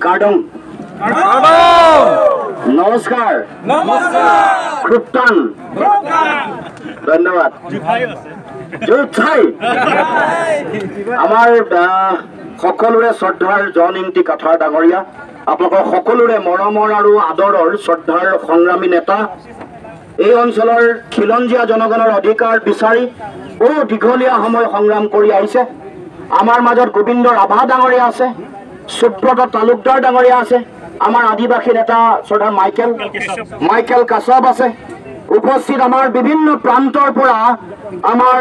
কাৰ্ডং নমস্কাৰ খুটান ধন্যবাদ আমাৰ সকলোৰে শ্ৰদ্ধাৰ জন ইংতি কাঠাৰ ডাঙৰীয়া আপোনালোকৰ সকলোৰে মৰমৰ আৰু আদৰৰ শ্ৰদ্ধাৰ সংগ্ৰামী নেতা এই অঞ্চলৰ খিলঞ্জীয়া জনগণৰ অধিকাৰ বিচাৰি বহু দীঘলীয়া সময় সংগ্ৰাম কৰি আহিছে আমাৰ মাজত গোবিন্দ ৰাভা ডাঙৰীয়া আছে সুব্ৰত তালুকদাৰ ডাঙৰীয়া আছে আমাৰ আদিবাসী নেতা শ্ৰদ্ধাৰ মাইকেল কাছব আছে উপস্থিত আমাৰ বিভিন্ন প্ৰান্তৰ পৰা আমাৰ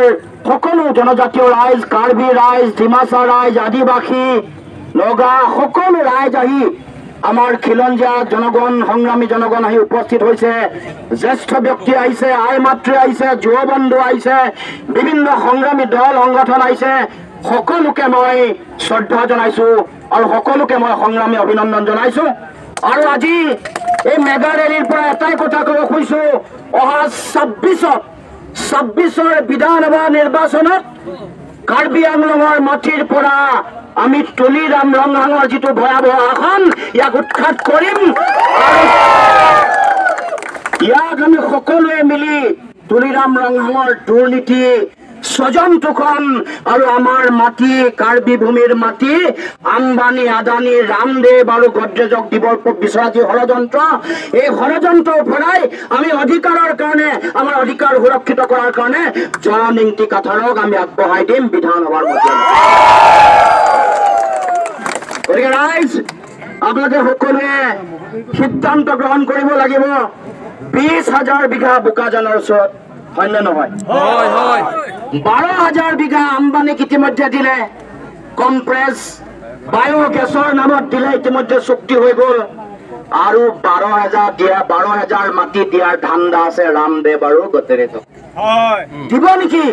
সকলো জনজাতীয় ৰাইজ কাৰ্বি ৰাইজ ডিমাচা ৰাইজ আদিবাসী নগা সকলো ৰাইজ আহি আমাৰ খিলঞ্জীয়া জনগণ সংগ্ৰামী জনগণ আহি উপস্থিত হৈছে জ্যেষ্ঠ ব্যক্তি আহিছে আই মাতৃ আহিছে যুৱ বন্ধু আহিছে বিভিন্ন সংগ্ৰামী দল সংগঠন আহিছে সকলোকে মই শ্ৰদ্ধা জনাইছো আৰু সকলোকে মই সংগ্ৰামী অভিনন্দন জনাইছো আৰু আজি এই মেগা ৰেলীৰ পৰা এটাই কথা ক'ব খুজিছো অহা ২৬ৰ বিধানসভা নিৰ্বাচনত কাৰ্বি আংলঙৰ মাটিৰ পৰা আমি তুলিৰাম ৰংহাঙৰ যিটো ভয়াৱহ আসন ইয়াক উৎখাত কৰিম আৰু ইয়াক আমি সকলোৱে মিলি তুলিৰাম ৰংহাঙৰ দুৰ্নীতি স্বজনতোখন আৰু আমাৰ মাটি কাৰ্বি ভূমিৰ মাটি আম্বানী আদানী ৰামদেৱ আৰু গডৰেজক দিবৰ বিচৰা যি ষড়যন্ত্ৰ এই ষড়যন্ত্ৰৰ পৰাই আমি অধিকাৰৰ কাৰণে আমাৰ অধিকাৰ সুৰক্ষিত কৰাৰ কাৰণে জন ইংতি কাঠাৰক আমি আগবঢ়াই দিম বিধানসভাৰ মজিয়াত গতিকে ৰাইজ আপোনালোকে সকলোৱে সিদ্ধান্ত গ্ৰহণ কৰিব লাগিব ২০,০০০ বিঘা বোকাজানৰ ওচৰত হয়নে নহয় ১২,০০০ বিঘা আম্বানীক ইতিমধ্যে দিলে কম্প্ৰেছ বায়োগেছৰ নামত দিলে ইতিমধ্যে চুক্তি হৈ গ'ল আৰু ১২,০০০ মাটি দিয়াৰ ধান্দা আছে ৰামদেৱ আৰু গডৰেজক দিব নেকি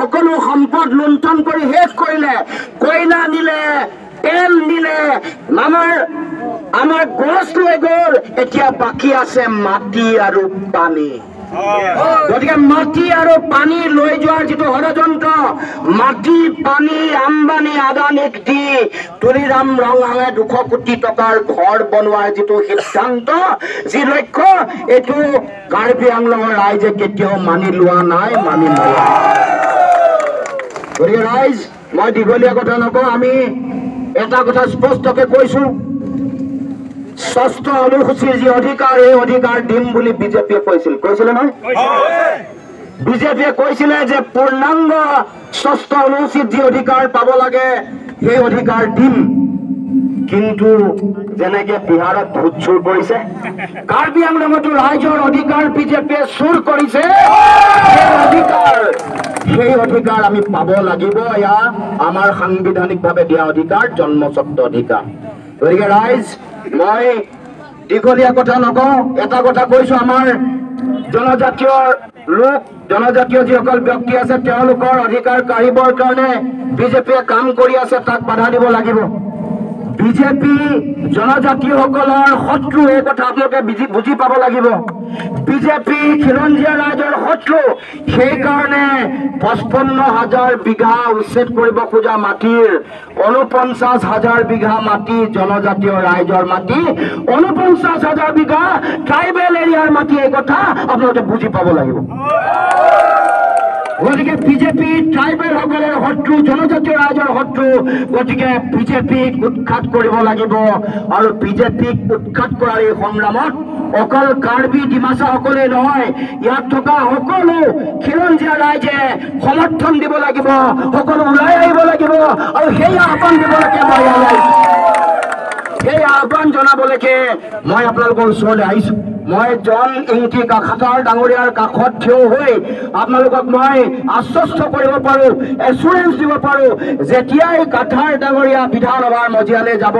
সকলো সম্পদ লুণ্ঠন কৰি শেষ কৰিলে কয়লা নিলে তেল নিলে আমাৰ গছ লৈ গ'ল এতিয়া বাকী আছে মাটি আৰু পানী গতিকে মাটি আৰু পানী লৈ যোৱাৰ যিটো ষড়যন্ত্ৰ মাটি পানী আম্বানী আদানীক দি তুলিৰাম ৰংহাঙে ২০০ কোটি টকাৰ ঘৰ বনোৱাৰ যিটো সিদ্ধান্ত যি লক্ষ্য এইটো কাৰ্বি আংলঙৰ ৰাইজে কেতিয়াও মানি লোৱা নাই মানি নলয় গতিকে ৰাইজ মই দীঘলীয়া কথা নকওঁ আমি এটা কথা স্পষ্টকে কৈছো ষষ্ঠ অনুসূচীৰ যি অধিকাৰ এই অধিকাৰ দিম বুলি বিজেপিয়ে কৈছিলে নহয় বিজেপিয়ে কৈছিলে যে পূৰ্ণাংগ ষষ্ঠ অনুসূচীত যি অধিকাৰ পাব লাগে সেই অধিকাৰ দিম কিন্তু যেনেকে বিহাৰত ভোট চুৰ কৰিছে কাৰ্বি আংলঙতো ৰাইজৰ অধিকাৰ বিজেপিয়ে চুৰ কৰিছে সেই অধিকাৰ আমি পাব লাগিব এয়া আমাৰ সাংবিধানিকভাৱে দিয়া অধিকাৰ জন্মস্বত্ব অধিকাৰ গতিকে ৰাইজ মই দীঘলীয়া কথা নকওঁ এটা কথা কৈছো আমাৰ জনজাতীয় যিসকল ব্যক্তি আছে তেওঁলোকৰ অধিকাৰ কাঢ়িবৰ কাৰণে বিজেপিয়ে কাম কৰি আছে তাক বাধা দিব লাগিব বিজেপি জনজাতীয়সকলৰ শত্ৰু এই কথা আপোনালোকে বুজি পাব লাগিব বিজেপি খিলঞ্জীয়া ৰাইজৰ শত্ৰু সেইকাৰণে ৫৫,০০০ বিঘা উচ্ছেদ কৰিব খোজা মাটিৰ ৪৯,০০০ বিঘা মাটি জনজাতীয় ৰাইজৰ মাটি ৪৯,০০০ বিঘা ট্ৰাইবেল এৰিয়াৰ মাটি এই কথা আপোনালোকে বুজি পাব লাগিব গতিকে বিজেপি ট্ৰাইবেল সকলৰ শত্ৰু জনজাতীয় ৰাইজৰ শত্ৰু গতিকে বিজেপিক উৎখাত কৰিব লাগিব আৰু বিজেপিক উৎখাত কৰাৰ এই সংগ্ৰামত অকল কাৰ্বি ডিমাচা সকলে নহয় ইয়াত থকা সকলো খিলঞ্জীয়া ৰাইজে সমৰ্থন দিব লাগিব সকলো ওলাই আহিব লাগিব আৰু সেই আহ্বান দিবলৈকে মই সেই আহ্বান জনাবলৈকে মই আপোনালোকৰ ওচৰলৈ আহিছো মই জন ইংতি কাঠাৰ ডাঙৰীয়াৰ কাষত থিয় হৈ আপোনালোকক মই আশ্বস্ত কৰিব পাৰো এচুৰেঞ্চ দিব পাৰো যেতিয়াই কাঠাৰ ডাঙৰীয়া বিধানসভাৰ মজিয়ালৈ যাব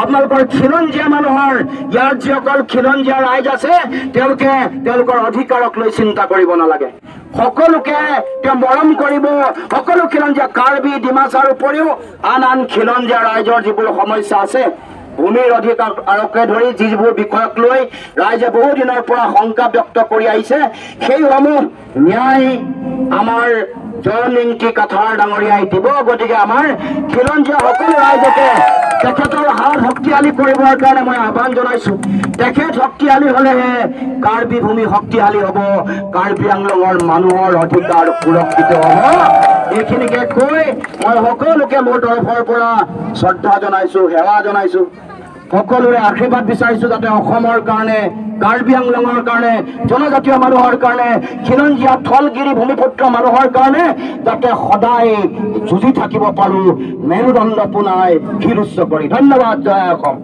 আপোনালোকৰ খিলঞ্জীয়া মানুহৰ ইয়াৰ যিসকল খিলঞ্জীয়া ৰাইজ আছে তেওঁলোকে তেওঁলোকৰ অধিকাৰক লৈ চিন্তা কৰিব নালাগে সকলোকে তেওঁ মৰম কৰিব সকলো খিলঞ্জীয়া কাৰ্বি ডিমাচাৰ উপৰিও আন খিলঞ্জীয়া ৰাইজৰ যিবোৰ সমস্যা আছে ভূমিৰ অধিকাৰকে ধৰি যিবোৰ বিষয়ক লৈ ৰাইজে বহু দিনৰ পৰা শংকা ব্যক্ত কৰি আহিছে সেইসমূহ ন্যায় আমাৰ জন ইংটি কাঠাৰ ডাঙৰীয়াই দিব গতিকে আমাৰ খিলঞ্জীয়া সকলো ৰাইজকে তেখেতৰ হাত শক্তিশালী কৰিবৰ কাৰণে মই আহ্বান জনাইছো তেখেত শক্তিশালী হলেহে কাৰ্বি ভূমি শক্তিশালী হ'ব কাৰ্বি আংলঙৰ মানুহৰ অধিকাৰ সুৰক্ষিত হ'ব এইখিনিকে কৈ মই সকলোকে মোৰ তৰফৰ পৰা শ্ৰদ্ধা জনাইছো সেৱা জনাইছো সকলোৰে আশীৰ্বাদ বিচাৰিছো যাতে অসমৰ কাৰণে কাৰ্বি আংলঙৰ কাৰণে জনজাতীয় মানুহৰ কাৰণে খিলঞ্জীয়া থলগিৰি ভূমিপুত্ৰ মানুহৰ কাৰণে যাতে সদায় যুঁজি থাকিব পাৰো মেৰুদণ্ড পোনাই শিৰ উচ্চ কৰি ধন্যবাদ জয় অসম।